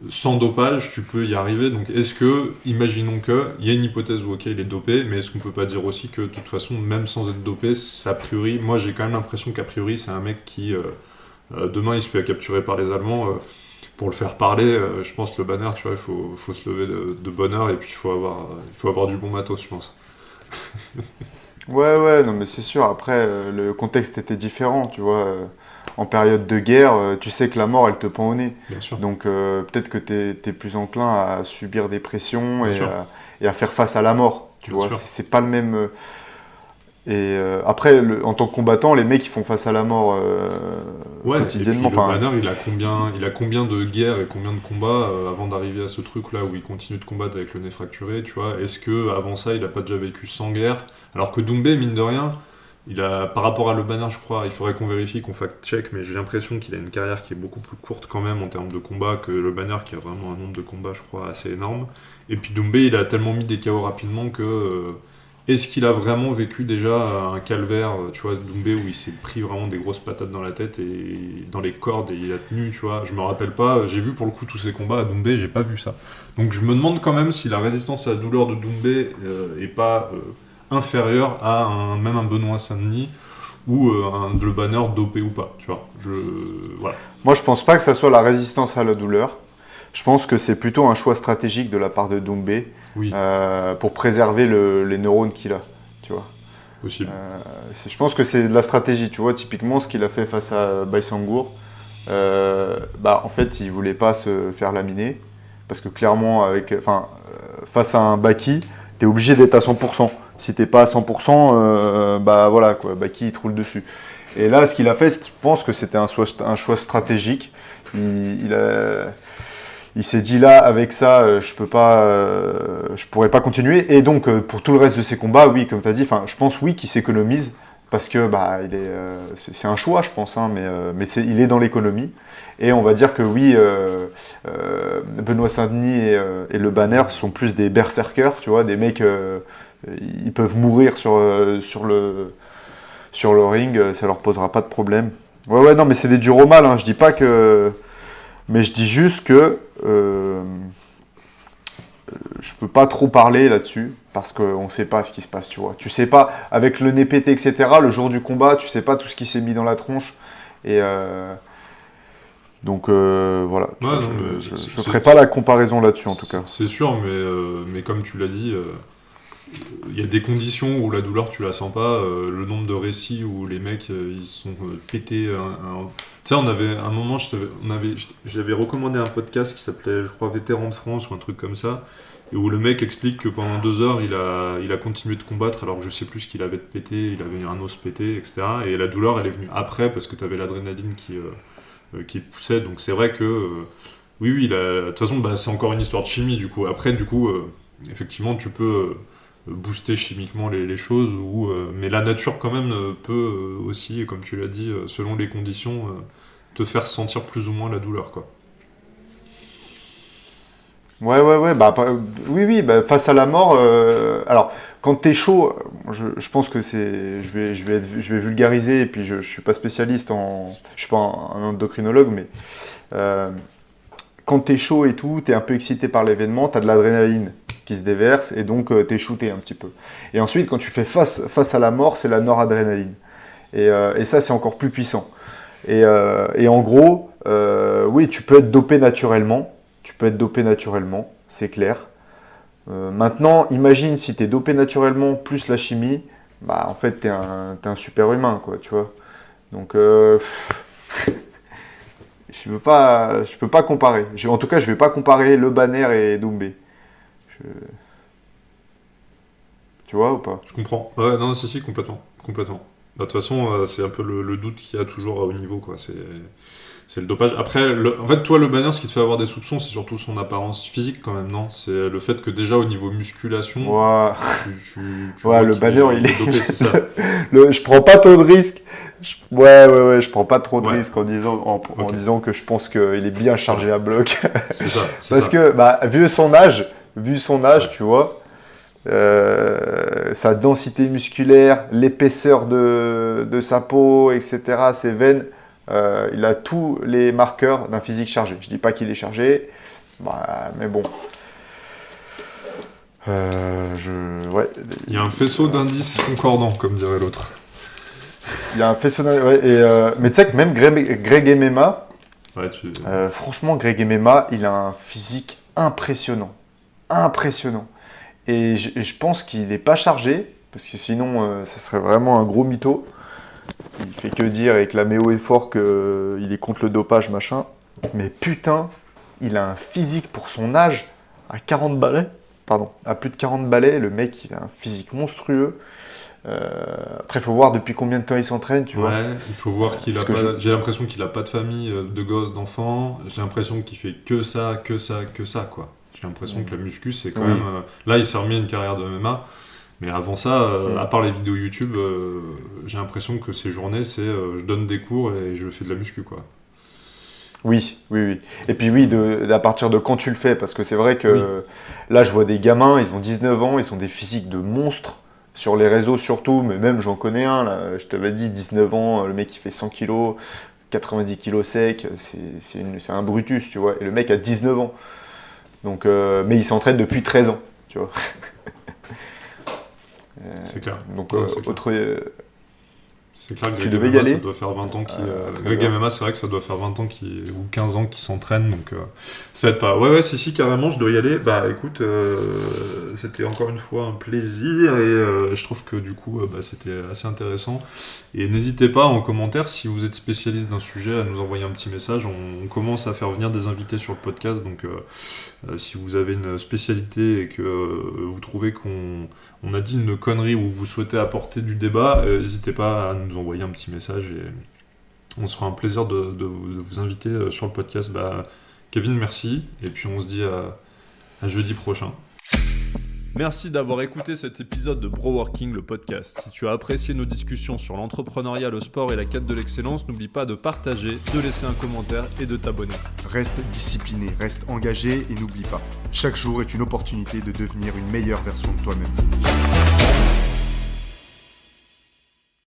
sans dopage, tu peux y arriver. Donc, est-ce que, imaginons il y a une hypothèse où, ok, il est dopé, mais est-ce qu'on peut pas dire aussi que, de toute façon, même sans être dopé, a priori, moi j'ai quand même l'impression qu'a priori, c'est un mec qui, demain, il se fait capturer par les Allemands. Pour le faire parler, je pense que Le Banner, tu vois, il faut se lever de bonne heure et puis il faut avoir du bon matos, je pense. Ouais, non, mais c'est sûr. Après, le contexte était différent, tu vois. En période de guerre, tu sais que la mort, elle te pend au nez. Bien sûr. Donc peut-être que tu es plus enclin à subir des pressions et à faire face à la mort. Tu vois, c'est pas le même... Et après, en tant que combattant, les mecs ils font face à la mort quotidiennement. Et puis le Banner, il a combien de guerres et combien de combats avant d'arriver à ce truc-là où il continue de combattre avec le nez fracturé, tu vois. Est-ce que avant ça, il a pas déjà vécu 100 guerres? Alors que Doumbé, mine de rien, il a, par rapport à Le Banner, je crois, il faudrait qu'on vérifie, qu'on fact-check, mais j'ai l'impression qu'il a une carrière qui est beaucoup plus courte quand même en termes de combats que Le Banner, qui a vraiment un nombre de combats, je crois, assez énorme. Et puis Doumbé, il a tellement mis des KO rapidement que... est-ce qu'il a vraiment vécu déjà un calvaire, tu vois, Doumbé, où il s'est pris vraiment des grosses patates dans la tête et dans les cordes et il a tenu, tu vois? Je me rappelle pas, j'ai vu pour le coup tous ces combats à Doumbé, j'ai pas vu ça. Donc je me demande quand même si la résistance à la douleur de Doumbé est pas inférieure à même un Benoît Saint-Denis ou un Le Banner dopé ou pas, tu vois? Voilà. Moi, je pense pas que ça soit la résistance à la douleur. Je pense que c'est plutôt un choix stratégique de la part de Doumbé Oui, pour préserver les neurones qu'il a, tu vois. possible. Je pense que c'est de la stratégie, tu vois. Typiquement, ce qu'il a fait face à Baïsangour, en fait, il voulait pas se faire laminer parce que clairement, face à un Baki, tu es obligé d'être à 100%. Si t'es pas à 100%, voilà, quoi, Baki il te roule dessus. Et là, ce qu'il a fait, je pense que c'était un choix stratégique. Il s'est dit là, avec ça, je pourrais pas continuer. Et donc, pour tout le reste de ses combats, oui, comme tu as dit, je pense oui qu'il s'économise parce que c'est un choix, je pense, hein, mais il est dans l'économie. Et on va dire que oui, Benoît Saint-Denis et Le Banner sont plus des berserkers, tu vois, des mecs, ils peuvent mourir sur le ring, ça leur posera pas de problème. Ouais, non, mais c'est des durs au mal, hein, je dis pas que... Mais je dis juste que je peux pas trop parler là-dessus parce qu'on sait pas ce qui se passe, tu vois. Tu sais pas, avec le nez pété, etc., le jour du combat, tu sais pas tout ce qui s'est mis dans la tronche. Et donc voilà, Ouais, je ferai pas la comparaison là-dessus en tout cas. C'est sûr, mais comme tu l'as dit, il y a des conditions où la douleur tu la sens pas. Le nombre de récits où les mecs ils sont pétés. Tu sais, on avait un moment, j'avais recommandé un podcast qui s'appelait, je crois, Vétéran de France ou un truc comme ça, et où le mec explique que pendant 2 heures il a continué de combattre alors que je sais plus ce qu'il avait de pété, il avait un os pété, etc. Et la douleur elle est venue après parce que tu avais l'adrénaline qui poussait. Donc c'est vrai que oui, de toute façon c'est encore une histoire de chimie du coup. Après du coup effectivement tu peux booster chimiquement les choses, mais la nature quand même peut aussi, comme tu l'as dit, selon les conditions, te faire sentir plus ou moins la douleur, quoi. Ouais, oui, face à la mort, alors quand t'es chaud, je pense que je vais vulgariser, et puis je suis pas spécialiste je suis pas un endocrinologue, mais quand t'es chaud et tout, t'es un peu excité par l'événement, t'as de l'adrénaline qui se déverse, et donc t'es shooté un petit peu. Et ensuite, quand tu fais face à la mort, c'est la noradrénaline. Et ça, c'est encore plus puissant. Et en gros, oui, tu peux être dopé naturellement. C'est clair. Maintenant, imagine si tu es dopé naturellement plus la chimie, en fait, tu es un super humain, quoi, tu vois. Donc, je peux pas comparer. En tout cas, je vais pas comparer Le Banner et Doumbé. Tu vois ou pas? Je comprends. Ouais, non, si, complètement. De toute façon, c'est un peu le doute qu'il y a toujours à haut niveau, quoi. C'est le dopage. Après, en fait, toi, Le Banner, ce qui te fait avoir des soupçons, c'est surtout son apparence physique, quand même, non? C'est le fait que déjà, au niveau musculation, ouais. tu ouais, Le Banner, il est dopé, c'est ça. Je prends pas trop de risques. Ouais, je prends pas trop de risques en disant que je pense qu'il est bien chargé à bloc. C'est ça. Parce que, vu son âge, tu vois, sa densité musculaire, l'épaisseur de sa peau, etc., ses veines, il a tous les marqueurs d'un physique chargé. Je dis pas qu'il est chargé, mais bon. Il y a un faisceau d'indices concordants, comme dirait l'autre. Il y a un faisceau mais tu sais que même Greg MMA, franchement, Greg MMA, il a un physique impressionnant. Et je pense qu'il n'est pas chargé, parce que sinon, ça serait vraiment un gros mytho. Il fait que dire et clamer haut et fort qu'il est contre le dopage, machin. Mais putain, il a un physique pour son âge, à 40 balais. à plus de 40 balais. Le mec, il a un physique monstrueux. Après, il faut voir depuis combien de temps il s'entraîne, tu vois. Ouais, il faut voir qu'il a pas... J'ai l'impression qu'il a pas de famille, de gosses, d'enfants. J'ai l'impression qu'il fait que ça, quoi. J'ai l'impression que la muscu, c'est quand même... Là, il s'est remis à une carrière de MMA. Mais avant ça, à part les vidéos YouTube, j'ai l'impression que ces journées, c'est je donne des cours et je fais de la muscu, quoi. Oui. Et puis à partir de quand tu le fais, parce que c'est vrai que là, je vois des gamins, ils ont 19 ans, ils ont des physiques de monstres, sur les réseaux surtout, mais même j'en connais un, là, je t'avais dit, 19 ans, le mec il fait 100 kilos, 90 kilos sec, c'est un Brutus, tu vois, et le mec a 19 ans. Donc, mais il s'entraîne depuis 13 ans, tu vois. C'est clair. Donc, non, c'est clair. C'est clair que Greg MMA, ça doit faire 20 ans qu'il... Greg MMA, c'est vrai que ça doit faire 20 ans ou 15 ans qu'il s'entraîne, donc ça aide pas. Ouais, si, carrément, je dois y aller. Bah, écoute, c'était encore une fois un plaisir, et je trouve que du coup, c'était assez intéressant. Et n'hésitez pas en commentaire, si vous êtes spécialiste d'un sujet, à nous envoyer un petit message. On commence à faire venir des invités sur le podcast, donc si vous avez une spécialité et que vous trouvez qu'on a dit une connerie ou vous souhaitez apporter du débat, n'hésitez pas à nous envoyer un petit message et on se fera un plaisir de vous inviter sur le podcast. Kevin, merci, et puis on se dit à jeudi prochain. Merci d'avoir écouté cet épisode de Broworking, le podcast. Si tu as apprécié nos discussions sur l'entrepreneuriat, le sport et la quête de l'excellence, n'oublie pas de partager, de laisser un commentaire et de t'abonner. Reste discipliné, reste engagé et n'oublie pas, chaque jour est une opportunité de devenir une meilleure version de toi-même.